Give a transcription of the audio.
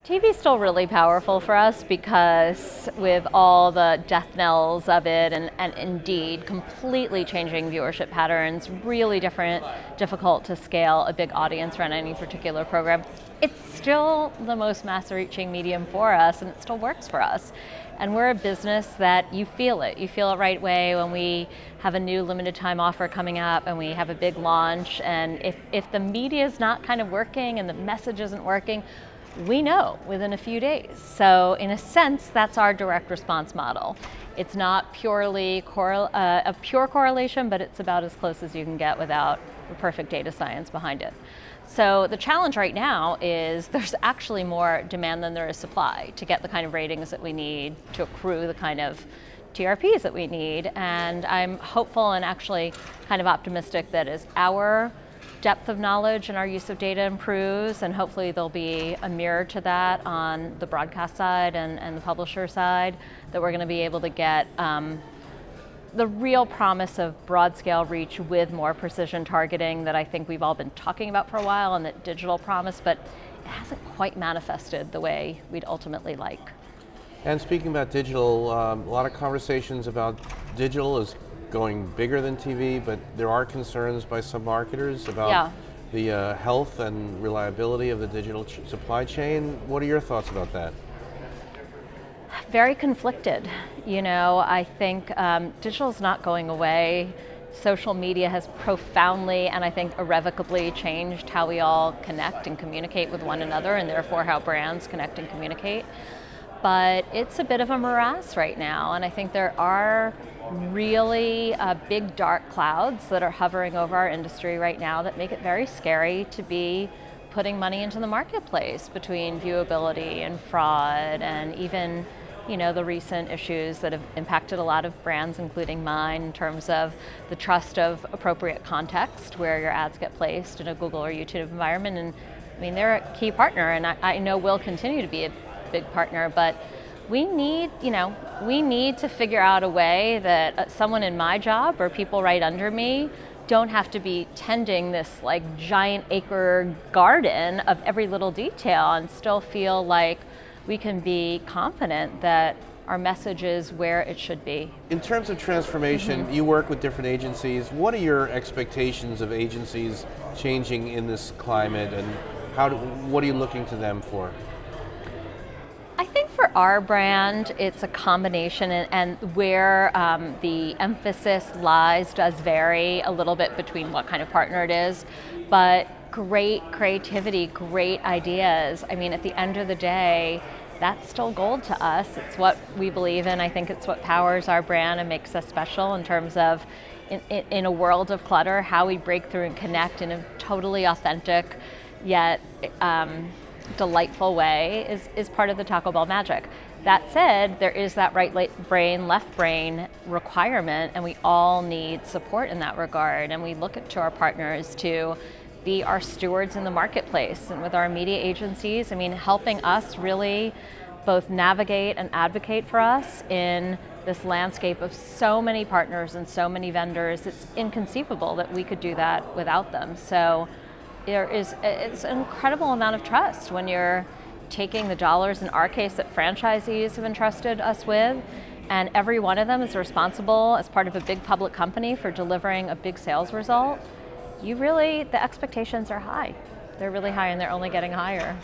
TV is still really powerful for us because with all the death knells of it and indeed completely changing viewership patterns, really difficult to scale a big audience around any particular program, it's still the most mass-reaching medium for us and it still works for us. And we're a business that you feel it. You feel it right away when we have a new limited time offer coming up and we have a big launch, and if the media is not kind of working and the message isn't working, we know within a few days. So in a sense, that's our direct response model. It's not purely a pure correlation, but it's about as close as you can get without the perfect data science behind it. So the challenge right now is there's actually more demand than there is supply to get the kind of ratings that we need to accrue the kind of TRPs that we need. And I'm hopeful and actually kind of optimistic that as our depth of knowledge and our use of data improves, and hopefully there'll be a mirror to that on the broadcast side and the publisher side, that we're going to be able to get the real promise of broad scale reach with more precision targeting that I think we've all been talking about for a while, and that digital promise, but it hasn't quite manifested the way we'd ultimately like. And speaking about digital, a lot of conversations about digital is going bigger than TV, but there are concerns by some marketers about the health and reliability of the digital supply chain. What are your thoughts about that? Very conflicted. You know, I think digital is not going away. Social media has profoundly and I think irrevocably changed how we all connect and communicate with one another, and therefore how brands connect and communicate. But it's a bit of a morass right now, and I think there are really big dark clouds that are hovering over our industry right now that make it very scary to be putting money into the marketplace, between viewability and fraud and even, you know, the recent issues that have impacted a lot of brands, including mine, in terms of the trust of appropriate context where your ads get placed in a Google or YouTube environment. And I mean, they're a key partner, and I know will continue to be a big partner, but we need to figure out a way that someone in my job or people right under me don't have to be tending this like giant acre garden of every little detail and still feel like we can be confident that our message is where it should be. In terms of transformation, you work with different agencies. What are your expectations of agencies changing in this climate, and what are you looking to them for? I think for our brand, it's a combination, and where the emphasis lies does vary a little bit between what kind of partner it is, but great creativity, great ideas. I mean, at the end of the day, that's still gold to us. It's what we believe in. I think it's what powers our brand and makes us special in terms of, in a world of clutter, how we break through and connect in a totally authentic yet delightful way is part of the Taco Bell magic. That said, there is that right brain, left brain requirement, and we all need support in that regard. And we look to our partners to be our stewards in the marketplace. And with our media agencies, I mean, helping us really both navigate and advocate for us in this landscape of so many partners and so many vendors. It's inconceivable that we could do that without them. So it's an incredible amount of trust when you're taking the dollars, in our case, that franchisees have entrusted us with, and every one of them is responsible as part of a big public company for delivering a big sales result. The expectations are high. They're really high, and they're only getting higher.